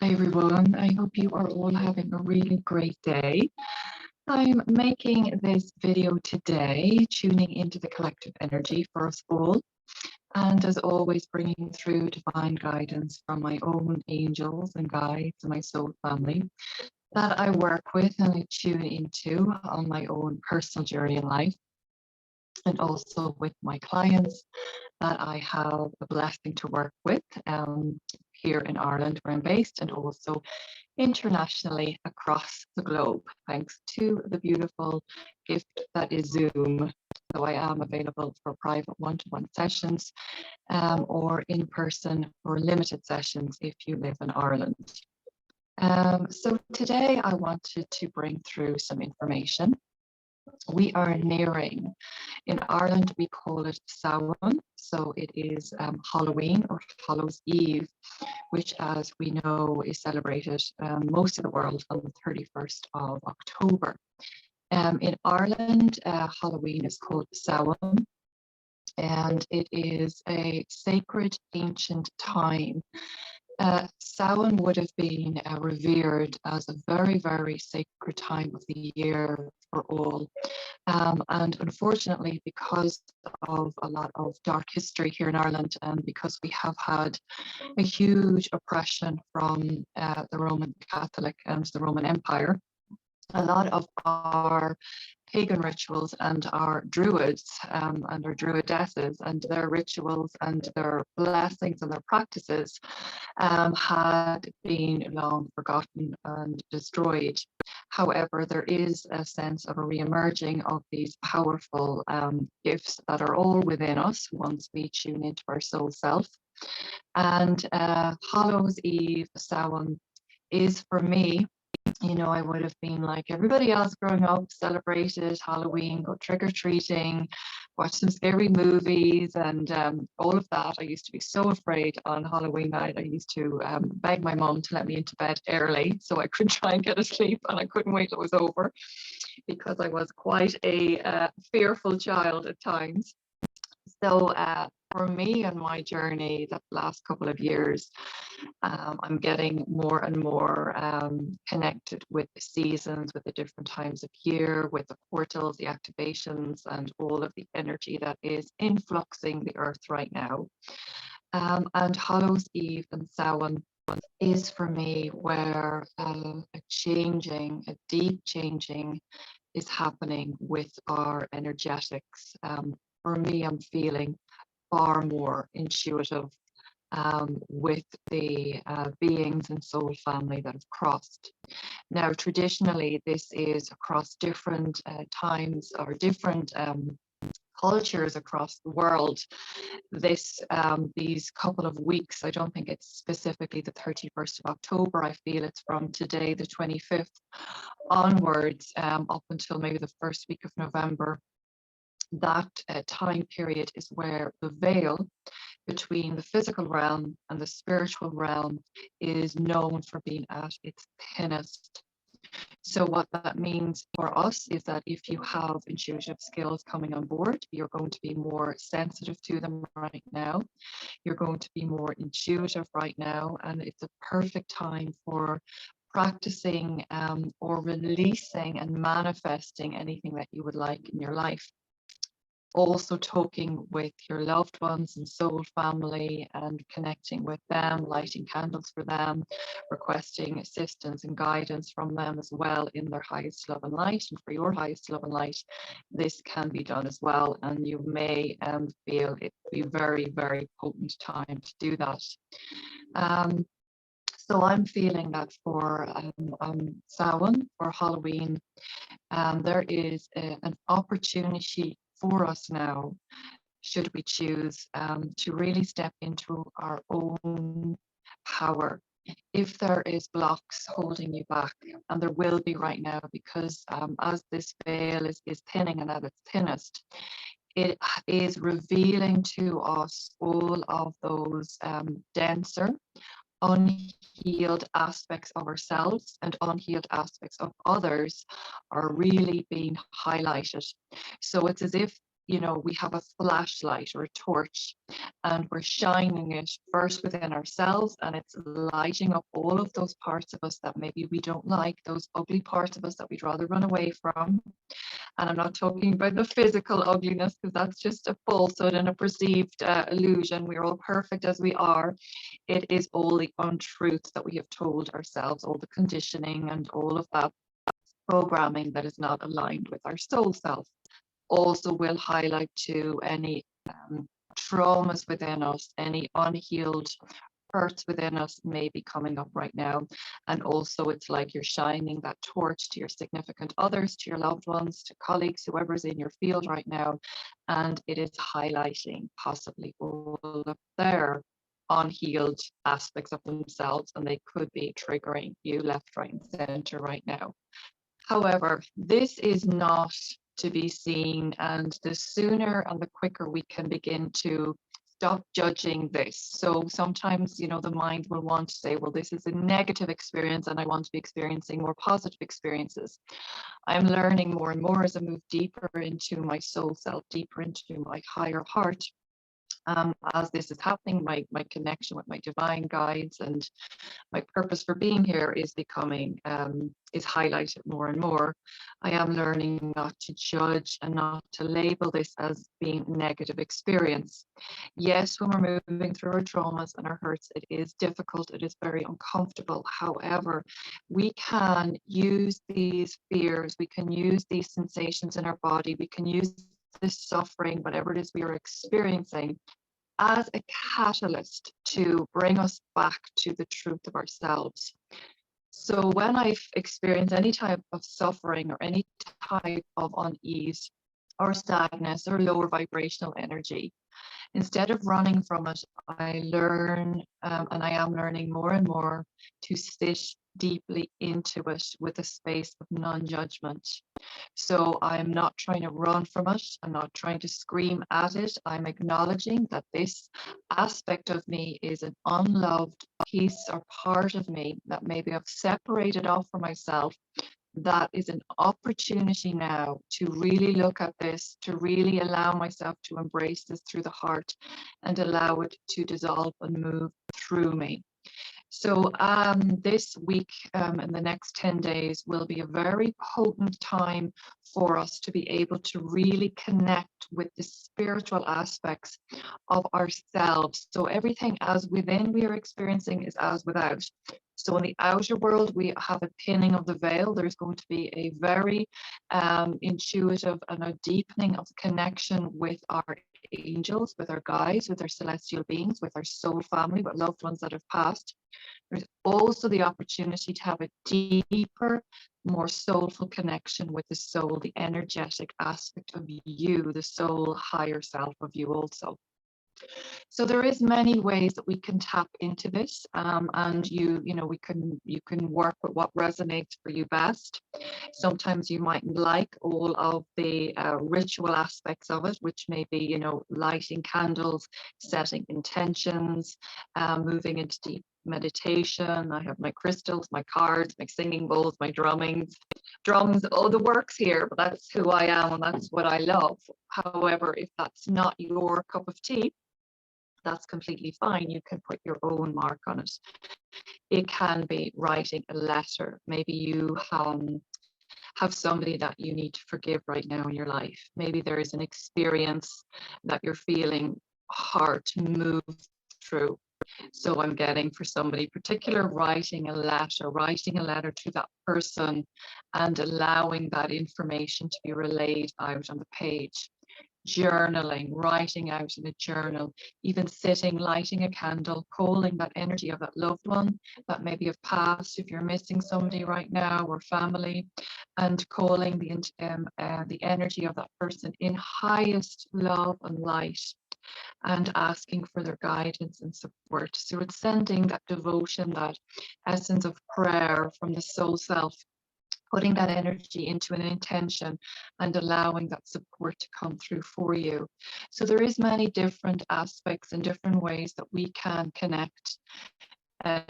Hi everyone, I hope you are all having a really great day. I'm making this video today, tuning into the collective energy for us all, and as always, bringing through divine guidance from my own angels and guides and my soul family that I work with and I tune into on my own personal journey in life, and also with my clients that I have the blessing to work with here in Ireland, where I'm based, and also internationally across the globe, thanks to the beautiful gift that is Zoom. So I am available for private one-to-one sessions or in person for limited sessions if you live in Ireland. So today I wanted to bring through some information. We are nearing, in Ireland we call it Samhain, so it is Halloween or Hallows Eve, which, as we know, is celebrated most of the world on the 31st of October. In Ireland, Halloween is called Samhain, and it is a sacred ancient time. Samhain would have been revered as a very, very sacred time of the year for all. And unfortunately, because of a lot of dark history here in Ireland, and because we have had a huge oppression from the Roman Catholic and the Roman Empire, a lot of our pagan rituals and our druids and our druidesses and their rituals and their blessings and their practices had been long forgotten and destroyed. However, there is a sense of a re-emerging of these powerful gifts that are all within us once we tune into our soul self. And Hallows Eve, Samhain, is for me, you know, I would have been like everybody else growing up, celebrated Halloween, go trick-or-treating, watch some scary movies and all of that. I used to be so afraid on Halloween night. I used to beg my mum to let me into bed early so I could try and get a sleep, and I couldn't wait till it was over because I was quite a fearful child at times. So for me and my journey the last couple of years, I'm getting more and more connected with the seasons, with the different times of year, with the portals, the activations, and all of the energy that is influxing the earth right now. And Hallows Eve and Samhain is for me where a deep changing is happening with our energetics. For me, I'm feeling far more intuitive with the beings and soul family that have crossed. Now, traditionally, this is across different times or different cultures across the world. These couple of weeks, I don't think it's specifically the 31st of October. I feel it's from today, the 25th onwards, up until maybe the first week of November. That time period is where the veil between the physical realm and the spiritual realm is known for being at its thinnest. So what that means for us is that if you have intuitive skills coming on board, you're going to be more sensitive to them right now. You're going to be more intuitive right now, and it's a perfect time for practicing or releasing and manifesting anything that you would like in your life. Also talking with your loved ones and soul family and connecting with them, lighting candles for them, requesting assistance and guidance from them as well in their highest love and light. And for your highest love and light, this can be done as well. And you may feel it be very, very potent time to do that. So I'm feeling that for Samhain, for Halloween, there is an opportunity for us now, should we choose to really step into our own power. If there is blocks holding you back, and there will be right now, because as this veil is thinning and at its thinnest, it is revealing to us all of those denser, unhealed aspects of ourselves and unhealed aspects of others are really being highlighted. So it's as if we have a flashlight or a torch, and we're shining it first within ourselves, and it's lighting up all of those parts of us that maybe we don't like, those ugly parts of us that we'd rather run away from. And I'm not talking about the physical ugliness, because that's just a falsehood and a perceived illusion. We're all perfect as we are. It is all the untruths that we have told ourselves, all the conditioning and all of that programming that is not aligned with our soul self. Also will highlight to any traumas within us, any unhealed hurts within us may be coming up right now. And also it's like you're shining that torch to your significant others, to your loved ones, to colleagues, whoever's in your field right now, and it is highlighting possibly all of their unhealed aspects of themselves, and they could be triggering you left, right, and center right now. However, this is not to be seen, and the sooner and the quicker we can begin to stop judging this. So sometimes, the mind will want to say, well, this is a negative experience and I want to be experiencing more positive experiences. I'm learning more and more as I move deeper into my soul self, deeper into my higher heart. As this is happening, my connection with my divine guides and my purpose for being here is becoming is highlighted more and more. I am learning not to judge and not to label this as being a negative experience. Yes, when we're moving through our traumas and our hurts, it is difficult, it is very uncomfortable. However, we can use these fears, we can use these sensations in our body, we can use this suffering, whatever it is we are experiencing, as a catalyst to bring us back to the truth of ourselves. So when I've experienced any type of suffering or any type of unease or sadness or lower vibrational energy, instead of running from it, I learn, and I am learning more and more, to sit deeply into it with a space of non-judgment. So I'm not trying to run from it. I'm not trying to scream at it. I'm acknowledging that this aspect of me is an unloved piece or part of me that maybe I've separated off from myself. That is an opportunity now to really look at this, to really allow myself to embrace this through the heart and allow it to dissolve and move through me. So this week and the next 10 days will be a very potent time for us to be able to really connect with the spiritual aspects of ourselves. So everything as within we are experiencing is as without. So in the outer world, we have a thinning of the veil. There's going to be a very intuitive and a deepening of the connection with our angels, with our guides, with our celestial beings, with our soul family, with loved ones that have passed. There's also the opportunity to have a deeper, more soulful connection with the soul, the energetic aspect of you, the soul higher self of you also. So there is many ways that we can tap into this, and you can work with what resonates for you best. Sometimes you mightn't like all of the ritual aspects of it, which may be, lighting candles, setting intentions, moving into deep meditation. I have my crystals, my cards, my singing bowls, my drums, all the works here, but that's who I am and that's what I love. However, if that's not your cup of tea, that's completely fine. You can put your own mark on it. It can be writing a letter. Maybe you have somebody that you need to forgive right now in your life. Maybe there is an experience that you're feeling hard to move through. So I'm getting for somebody particular, writing a letter to that person and allowing that information to be relayed out on the page. Journaling, writing out in a journal, even sitting, lighting a candle, calling that energy of that loved one that maybe have passed, if you're missing somebody right now or family, and calling the energy of that person in highest love and light, and asking for their guidance and support. So it's sending that devotion, that essence of prayer from the soul self, putting that energy into an intention and allowing that support to come through for you. So there is many different aspects and different ways that we can connect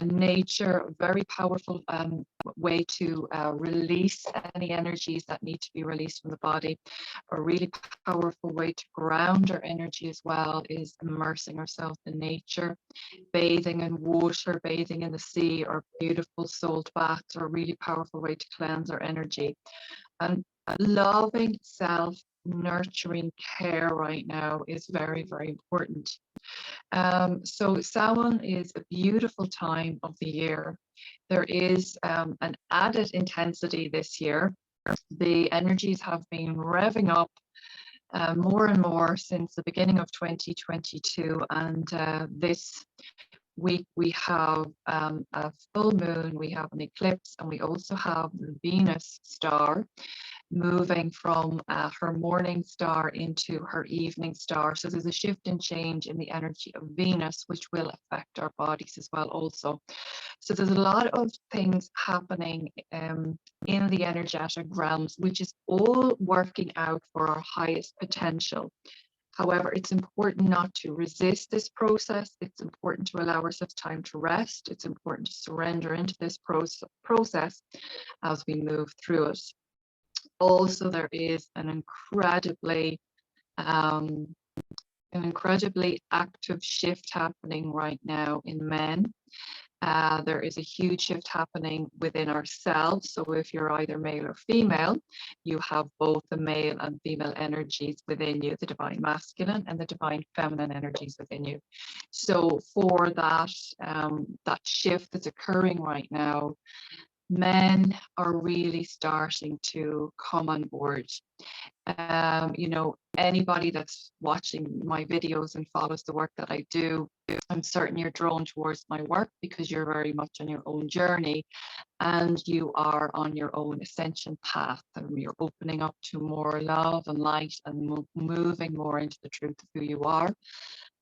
Nature, a very powerful way to release any energies that need to be released from the body. A really powerful way to ground our energy as well is immersing ourselves in nature. Bathing in water, bathing in the sea, or beautiful salt baths are a really powerful way to cleanse our energy. And loving self nurturing care right now is very, very important. So Samhain is a beautiful time of the year. There is an added intensity this year. The energies have been revving up more and more since the beginning of 2022, and this week we have a full moon, we have an eclipse, and we also have the Venus star moving from her morning star into her evening star. So there's a shift and change in the energy of Venus, which will affect our bodies as well also. So there's a lot of things happening in the energetic realms, which is all working out for our highest potential. However, it's important not to resist this process. It's important to allow ourselves time to rest. It's important to surrender into this process as we move through it. Also, there is an incredibly active shift happening right now in men. There is a huge shift happening within ourselves. So if you're either male or female, you have both the male and female energies within you, the divine masculine and the divine feminine energies within you. So for that, that shift that's occurring right now, men are really starting to come on board. You know, anybody that's watching my videos and follows the work that I do, I'm certain you're drawn towards my work because you're very much on your own journey and you are on your own ascension path, and you're opening up to more love and light and moving more into the truth of who you are.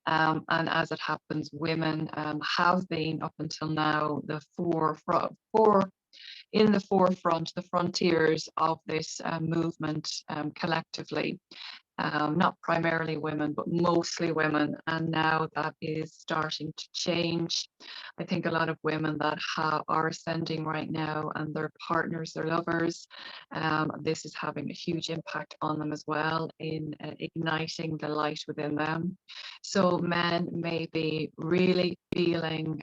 And as it happens, women have been up until now in the forefront, the frontiers of this movement collectively. Not primarily women, but mostly women. And now that is starting to change. I think a lot of women that are ascending right now and their partners, their lovers, this is having a huge impact on them as well in igniting the light within them. So men may be really feeling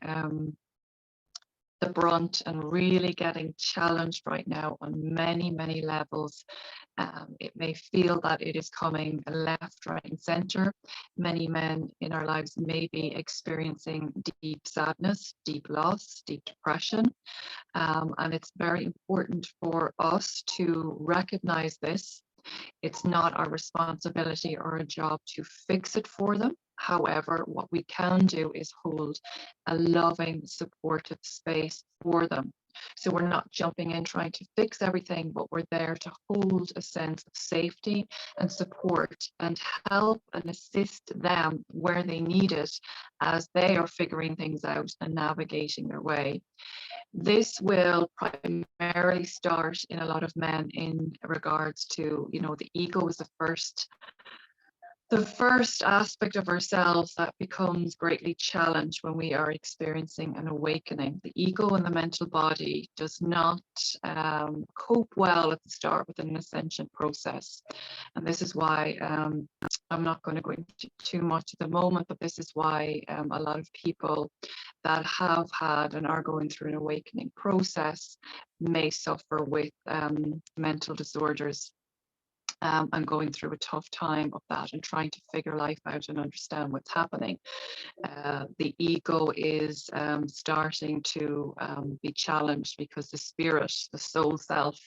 the brunt and really getting challenged right now on many, many levels. It may feel that it is coming left, right, and center. Many men in our lives may be experiencing deep sadness, deep loss, deep depression. And it's very important for us to recognize this. It's not our responsibility or a job to fix it for them. However, what we can do is hold a loving, supportive space for them. So we're not jumping in trying to fix everything, but we're there to hold a sense of safety and support and help and assist them where they need it as they are figuring things out and navigating their way. This will primarily start in a lot of men in regards to, you know, the ego is the first aspect of ourselves that becomes greatly challenged when we are experiencing an awakening. The ego and the mental body does not cope well at the start with an ascension process. And this is why I'm not going to go into too much at the moment, but this is why a lot of people that have had and are going through an awakening process may suffer with mental disorders. And going through a tough time of that and trying to figure life out and understand what's happening. The ego is starting to be challenged because the spirit, the soul self,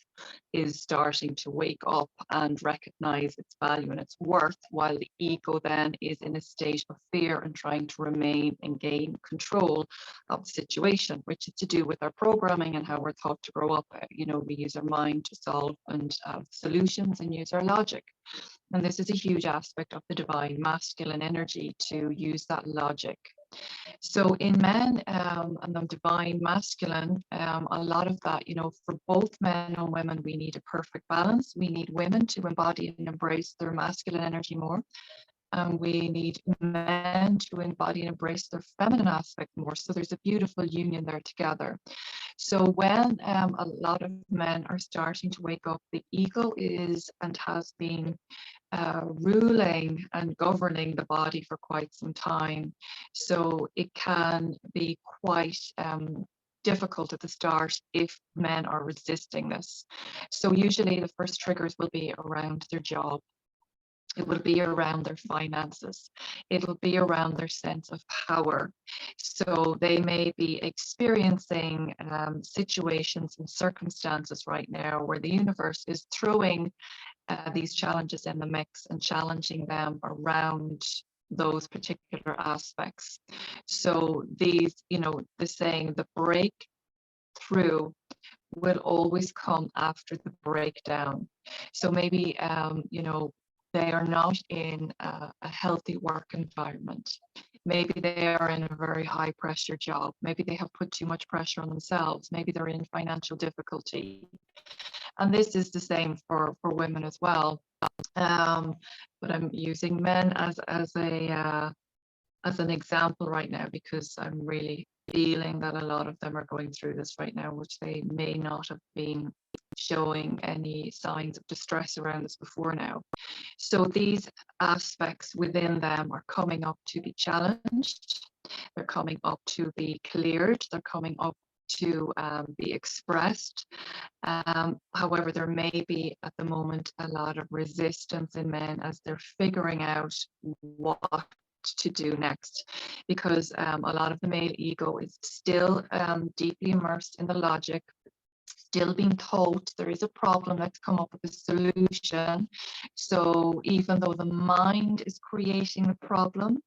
is starting to wake up and recognize its value and its worth, while the ego then is in a state of fear and trying to remain and gain control of the situation, which is to do with our programming and how we're taught to grow up. You know, we use our mind to solve and have solutions and use our logic. And this is a huge aspect of the divine masculine energy, to use that logic. So in men and the divine masculine, a lot of that, you know, for both men and women, we need a perfect balance. We need women to embody and embrace their masculine energy more. and we need men to embody and embrace their feminine aspect more. So there's a beautiful union there together. So when a lot of men are starting to wake up, the ego is and has been ruling and governing the body for quite some time. So it can be quite difficult at the start if men are resisting this. So usually the first triggers will be around their job. It will be around their finances. It'll be around their sense of power. So they may be experiencing situations and circumstances right now where the universe is throwing these challenges in the mix and challenging them around those particular aspects. So these, the saying, the breakthrough will always come after the breakdown. So maybe, they are not in a healthy work environment. Maybe they are in a very high pressure job. Maybe they have put too much pressure on themselves. Maybe they're in financial difficulty. And this is the same for women as well. But I'm using men as an example right now because I'm really feeling that a lot of them are going through this right now, which they may not have been showing any signs of distress around this before now. So these aspects within them are coming up to be challenged. They're coming up to be cleared. They're coming up to be expressed. However, there may be at the moment a lot of resistance in men as they're figuring out what to do next, because a lot of the male ego is still deeply immersed in the logic, still being told there is a problem, let's come up with a solution. So even though the mind is creating the problem,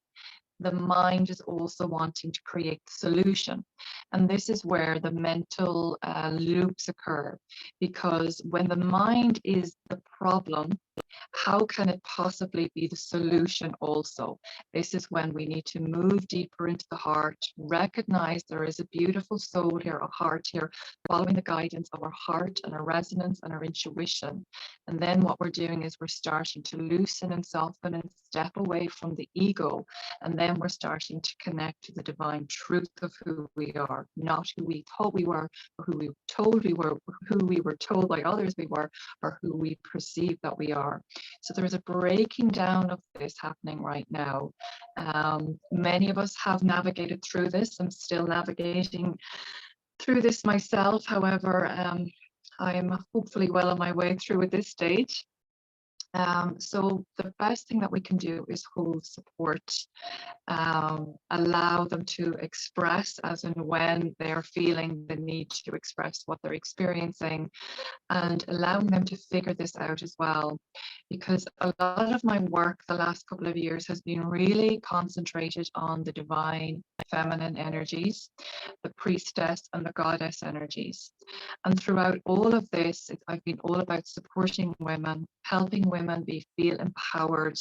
the mind is also wanting to create the solution. And this is where the mental loops occur, because when the mind is the problem, how can it possibly be the solution also? This is when we need to move deeper into the heart, recognize there is a beautiful soul here, a heart here, following the guidance of our heart and our resonance and our intuition. And then what we're doing is we're starting to loosen and soften and step away from the ego. And then we're starting to connect to the divine truth of who we are, not who we thought we were, or who we told we were, who we were told by others we were, or who we perceive that we are. So there's a breaking down of this happening right now. Many of us have navigated through this. I'm still navigating through this myself. However, I'm hopefully well on my way through at this stage. So the best thing that we can do is hold support, allow them to express as and when they're feeling the need to express what they're experiencing, and allowing them to figure this out as well. Because a lot of my work the last couple of years has been really concentrated on the divine feminine energies, the priestess and the goddess energies. And throughout all of this, I've been all about supporting women, helping women feel empowered,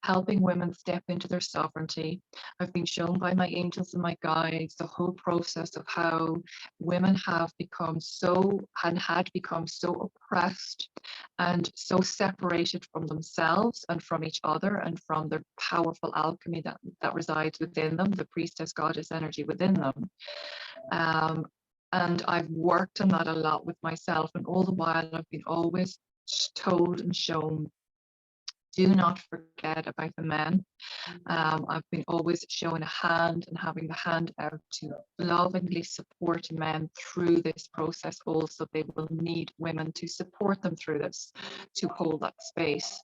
helping women step into their sovereignty. I've been shown by my angels and my guides the whole process of how women have become so and had become so oppressed and so separated from themselves and from each other and from the powerful alchemy that resides within them, the priestess goddess energy within them. And I've worked on that a lot with myself, and all the while I've been always told and shown, do not forget about the men. I've been always showing a hand and having the hand out to lovingly support men through this process. Also, they will need women to support them through this, to hold that space.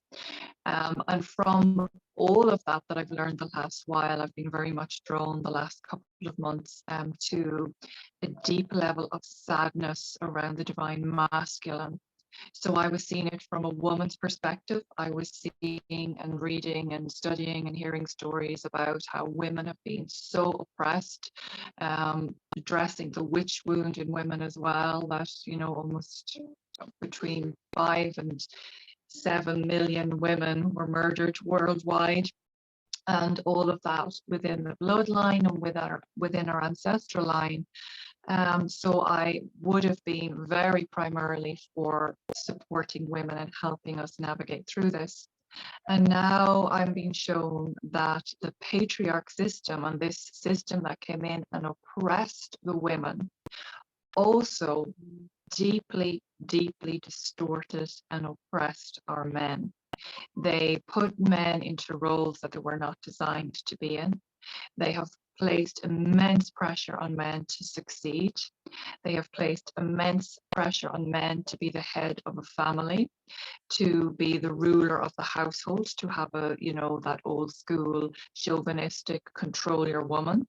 And from all of that I've learned the last while, I've been very much drawn the last couple of months to a deep level of sadness around the divine masculine. So I was seeing it from a woman's perspective. I was seeing and reading and studying and hearing stories about how women have been so oppressed, addressing the witch wound in women as well, that, almost between 5 and 7 million women were murdered worldwide. And all of that within the bloodline and within our ancestral line. So I would have been very primarily for supporting women and helping us navigate through this. And now I'm being shown that the patriarch system, and this system that came in and oppressed the women, also deeply, deeply distorted and oppressed our men. They put men into roles that they were not designed to be in. They have placed immense pressure on men to succeed. They have placed immense pressure on men to be the head of a family, to be the ruler of the household, to have a, that old school chauvinistic control your woman.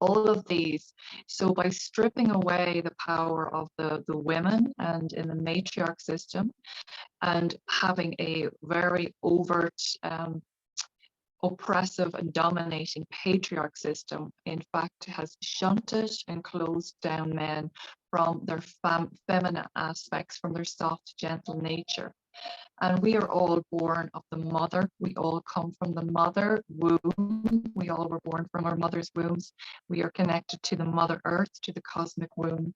All of these. So by stripping away the power of the women and in the matriarch system, and having a very overt oppressive and dominating patriarch system, in fact, has shunted and closed down men from their feminine aspects, from their soft, gentle nature. And we are all born of the mother. We all come from the mother womb. We all were born from our mother's wombs. We are connected to the mother earth, to the cosmic womb.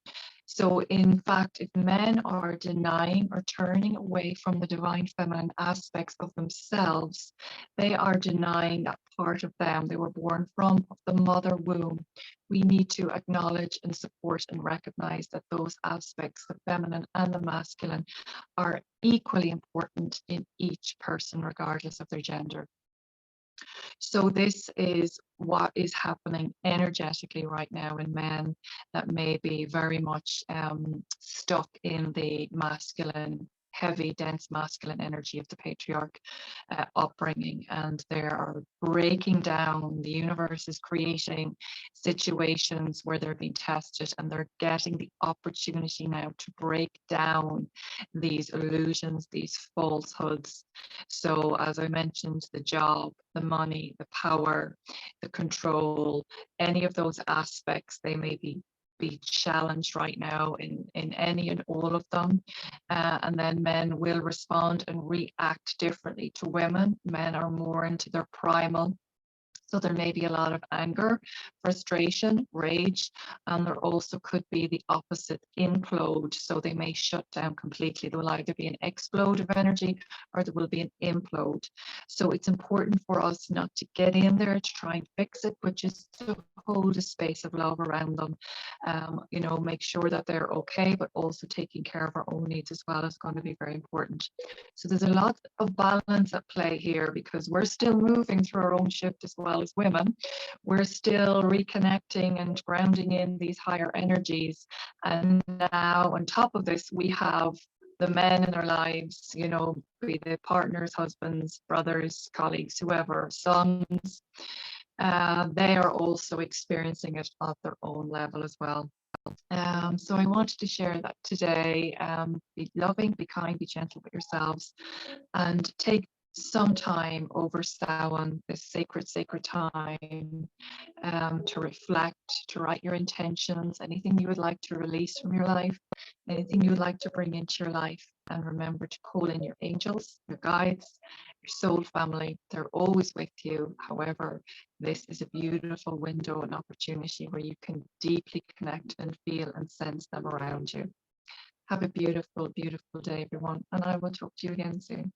So in fact, if men are denying or turning away from the divine feminine aspects of themselves, they are denying that part of them they were born from, of the mother womb. We need to acknowledge and support and recognize that those aspects, the feminine and the masculine, are equally important in each person, regardless of their gender. So this is what is happening energetically right now in men that may be very much stuck in the masculine, heavy, dense masculine energy of the patriarch upbringing, and they are breaking down. The universe is creating situations where they're being tested, and they're getting the opportunity now to break down these illusions, these falsehoods. So as I mentioned, the job, the money, the power, the control, any of those aspects, they may be challenged right now in any and all of them. And then men will respond and react differently to women. Men are more into their primal. So there may be a lot of anger, frustration, rage, and there also could be the opposite, implode. So they may shut down completely. There will either be an explode of energy or there will be an implode. So it's important for us not to get in there to try and fix it, but just to hold a space of love around them. Make sure that they're okay, but also taking care of our own needs as well is going to be very important. So there's a lot of balance at play here, because we're still moving through our own shift as well as women. We're still reconnecting and grounding in these higher energies. And now on top of this, we have the men in our lives, be they partners, husbands, brothers, colleagues, whoever, sons, they are also experiencing it at their own level as well. So I wanted to share that today. Be loving, be kind, be gentle with yourselves, and take some time over Samhain, this sacred time, to reflect, to write your intentions, anything you would like to release from your life, anything you would like to bring into your life. And remember to call in your angels, your guides, your soul family. They're always with you. However, this is a beautiful window and opportunity where you can deeply connect and feel and sense them around you. Have a beautiful, beautiful day, everyone, and I will talk to you again soon.